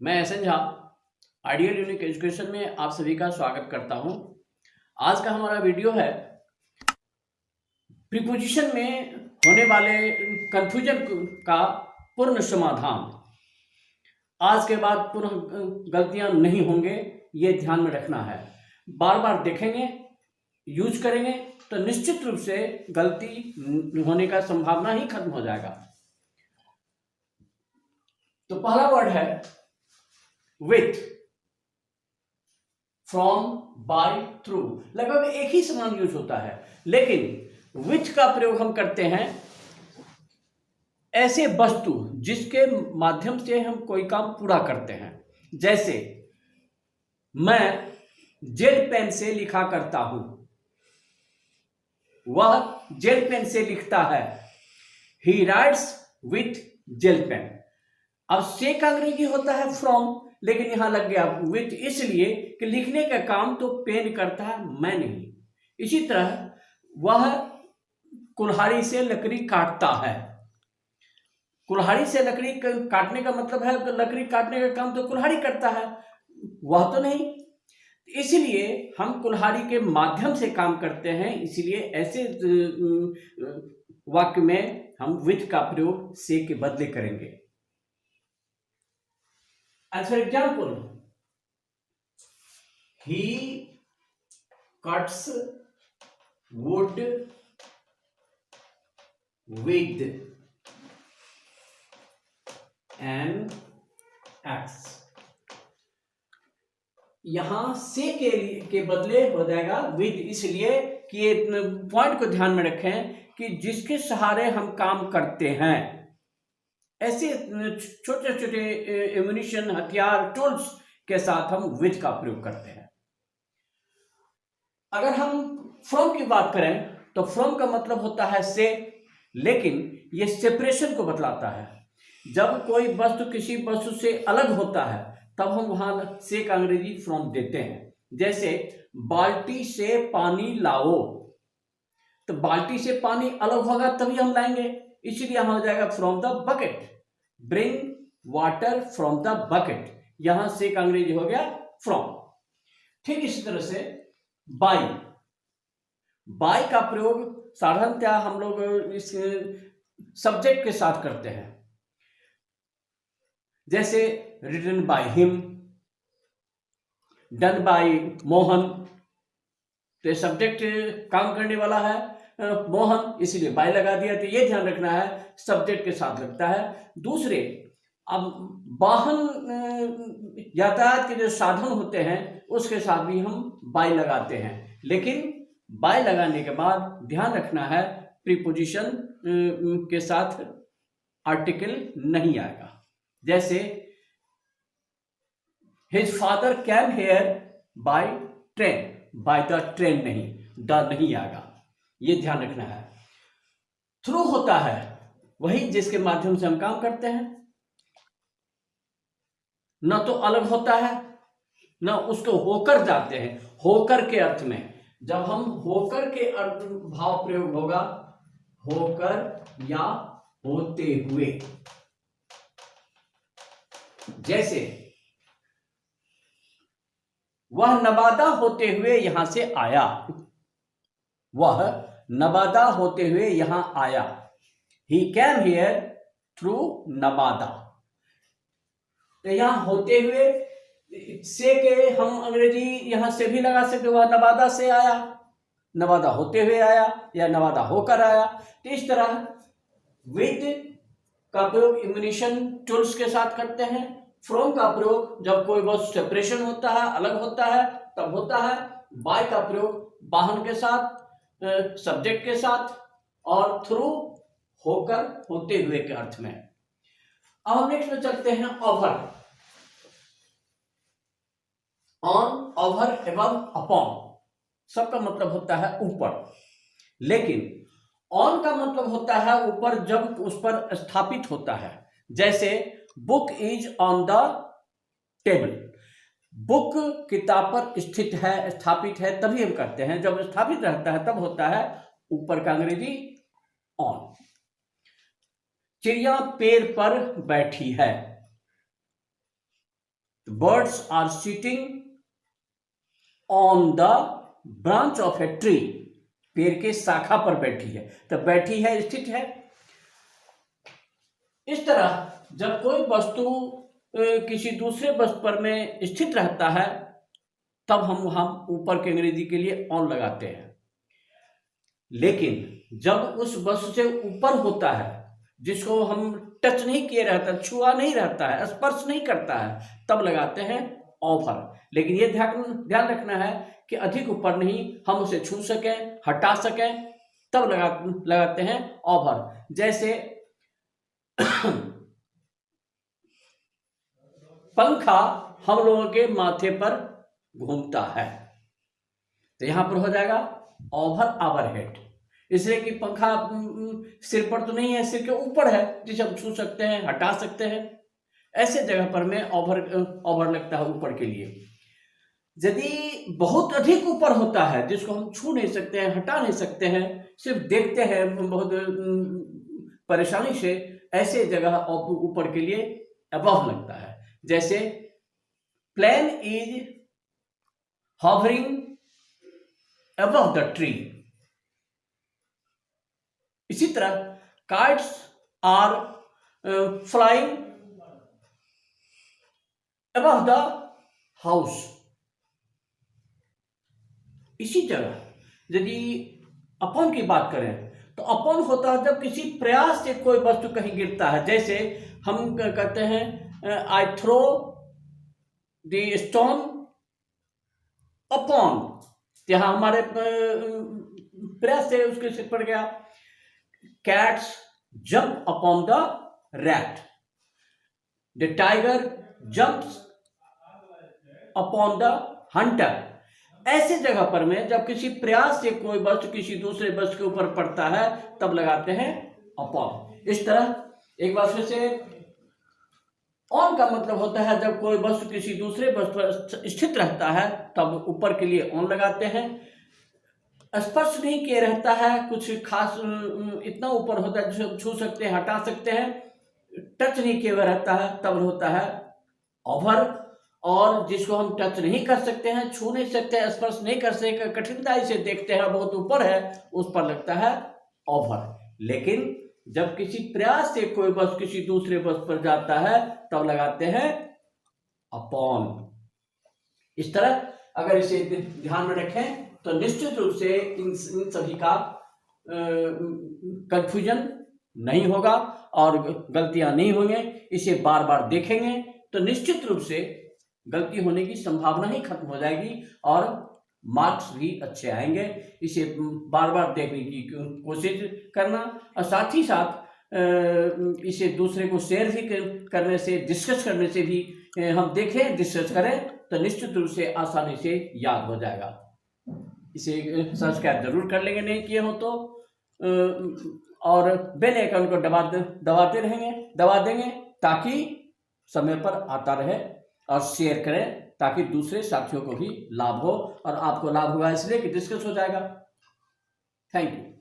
मैं SN Jha ideal unique education में आप सभी का स्वागत करता हूं। आज का हमारा वीडियो है प्रीपोजिशन में होने वाले कंफ्यूजन का पूर्ण समाधान। आज के बाद पुनः गलतियां नहीं होंगे, ये ध्यान में रखना है। बार बार देखेंगे, यूज करेंगे तो निश्चित रूप से गलती होने का संभावना ही खत्म हो जाएगा। तो पहला वर्ड है विथ, फ्रॉम, बाय, थ्रू। लगभग एक ही समान यूज होता है, लेकिन विथ का प्रयोग हम करते हैं ऐसे वस्तु जिसके माध्यम से हम कोई काम पूरा करते हैं। जैसे मैं जेल पेन से लिखा करता हूं, वह जेल पेन से लिखता है। He writes with gel pen. अब से का अंग्रेजी होता है फ्रॉम, लेकिन यहां लग गया विथ, इसलिए कि लिखने का काम तो पेन करता है, मैं नहीं। इसी तरह वह कुल्हाड़ी से लकड़ी काटता है। कुल्हाड़ी से लकड़ी काटने का मतलब है लकड़ी काटने का काम तो कुल्हाड़ी करता है, वह तो नहीं। इसलिए हम कुल्हाड़ी के माध्यम से काम करते हैं, इसलिए ऐसे वाक्य में हम विथ का प्रयोग से के बदले करेंगे। As for example, he cuts wood with an axe. यहां से के बदले हो जाएगा विद, इसलिए कि ये पॉइंट को ध्यान में रखें कि जिसके सहारे हम काम करते हैं, ऐसे छोटे छोटे एम्युनिशन, हथियार, टूल्स के साथ हम विथ का प्रयोग करते हैं। अगर हम फ्रॉम की बात करें तो फ्रॉम का मतलब होता है से, लेकिन ये सेपरेशन को बतलाता है। जब कोई वस्तु किसी वस्तु से अलग होता है तब हम वहां से का अंग्रेजी फ्रॉम देते हैं। जैसे बाल्टी से पानी लाओ, तो बाल्टी से पानी अलग होगा तभी हम लाएंगे, इसलिए यहां हो जाएगा from the bucket. Bring water from the bucket, यहां से का अंग्रेजी हो गया फ्रॉम। ठीक इसी तरह से बाय, बाय का प्रयोग साधारणतः हम लोग इस सब्जेक्ट के साथ करते हैं। जैसे written by him, done by Mohan, तो सब्जेक्ट काम करने वाला है मोहन, इसलिए बाय लगा दिया। तो ये ध्यान रखना है सब्जेक्ट के साथ लगता है। दूसरे, अब वाहन यातायात के जो साधन होते हैं उसके साथ भी हम बाय लगाते हैं, लेकिन बाय लगाने के बाद ध्यान रखना है प्रीपोजिशन के साथ आर्टिकल नहीं आएगा। जैसे his father came here by train, by the train नहीं, द नहीं आएगा, ये ध्यान रखना है। थ्रू होता है वही जिसके माध्यम से हम काम करते हैं, न तो अलग होता है न उसको होकर जाते हैं। होकर के अर्थ में, जब हम होकर के अर्थ भाव प्रयोग होगा, होकर या होते हुए। जैसे वह नवादा होते हुए यहां से आया, वह नवादा होते हुए यहां आया। ही कैम हियर थ्रू नवादा। तो यहां होते हुए से के हम अंग्रेजी यहां से भी लगा सकते, वह नवादा से आया, नवादा होते हुए आया या नवादा होकर आया। तो इस तरह विद का प्रयोग इम्यूनिशन टूल्स के साथ करते हैं। फ्रॉम का प्रयोग जब कोई बहुत सेपरेशन होता है, अलग होता है, तब होता है। बाय का प्रयोग वाहन के साथ, सब्जेक्ट के साथ, और थ्रू होकर, होते हुए के अर्थ में। अब हम नेक्स्ट में चलते हैं over. On, over, above, upon, सबका मतलब होता है ऊपर, लेकिन ऑन का मतलब होता है ऊपर जब उस पर स्थापित होता है। जैसे book is on the table, book किताब पर स्थित है, स्थापित है, तभी हम करते हैं। जब स्थापित रहता है तब होता है ऊपर का अंग्रेजी ऑन। चिड़िया पेड़ पर बैठी है, birds are sitting on the branch of a tree, पेड़ के शाखा पर बैठी है, तो बैठी है स्थित है। इस तरह जब कोई वस्तु किसी दूसरे वस्तु पर में स्थित रहता है तब हम ऊपर के अंग्रेजी के लिए ऑन लगाते हैं। लेकिन जब उस वस्तु से ऊपर होता है, जिसको हम टच नहीं किए रहता, छुआ नहीं रहता है, स्पर्श नहीं करता है, तब लगाते हैं ओवर। लेकिन ये ध्यान रखना है कि अधिक ऊपर नहीं, हम उसे छू सकें, हटा सकें, तब लगाते हैं ओवर। जैसे पंखा हम लोगों के माथे पर घूमता है, तो यहां पर हो जाएगा ओवर आवर हेड, इसलिए कि पंखा सिर पर तो नहीं है, सिर के ऊपर है, जिसे हम छू सकते हैं, हटा सकते हैं। ऐसे जगह पर में ओवर लगता है ऊपर के लिए। यदि बहुत अधिक ऊपर होता है, जिसको हम छू नहीं सकते हैं, हटा नहीं सकते हैं, सिर्फ देखते हैं बहुत परेशानी से, ऐसे जगह ऊपर के लिए अबव लगता है। जैसे plane is hovering above the tree. इसी तरह kites are flying above the house. इसी तरह यदि अपॉन की बात करें तो अपॉन होता है जब किसी प्रयास से कोई वस्तु कहीं गिरता है। जैसे हम कहते हैं I throw the stone upon, यहां हमारे प्रयास से उसके सिर पड़ गया। Cats jump upon the rat, the tiger jumps upon the hunter. ऐसे जगह पर में जब किसी प्रयास से कोई वस्तु किसी दूसरे वस्तु के ऊपर पड़ता है तब लगाते हैं अपॉन। इस तरह एक बार फिर से, ऑन का मतलब होता है जब कोई वस्तु किसी दूसरे वस्तु पर स्थित रहता है तब ऊपर के लिए ऑन लगाते हैं। स्पर्श नहीं किए रहता है, कुछ खास इतना ऊपर होता है जिसे छू सकते हैं, हटा सकते हैं, टच नहीं किया हुआ रहता है, तब होता है ओवर। और जिसको हम टच नहीं कर सकते हैं, छू नहीं सकते हैं, स्पर्श नहीं कर सकते, कठिनाई से देखते हैं, बहुत ऊपर है, उस पर लगता है ओवर। लेकिन जब किसी प्रयास से कोई वस्तु किसी दूसरे वस्तु पर जाता है तब लगाते हैं अपॉन। इस तरह अगर इसे ध्यान में रखें तो निश्चित रूप से इन सभी का कंफ्यूजन नहीं होगा और गलतियां नहीं होंगे। इसे बार बार देखेंगे तो निश्चित रूप से गलती होने की संभावना ही खत्म हो जाएगी और मार्क्स भी अच्छे आएंगे। इसे बार बार देखने की कोशिश करना और साथ ही साथ इसे दूसरे को शेयर भी करने से, डिस्कस करने से भी हम देखें, डिस्कस करें तो निश्चित रूप से आसानी से याद हो जाएगा। इसे सब्सक्राइब जरूर कर लेंगे नहीं किए हो तो, और बेल आइकन को दबा देंगे ताकि समय पर आता रहे, और शेयर करें ताकि दूसरे साथियों को भी लाभ हो, और आपको लाभ होगा इसलिए कि डिस्कस हो जाएगा। Thank you.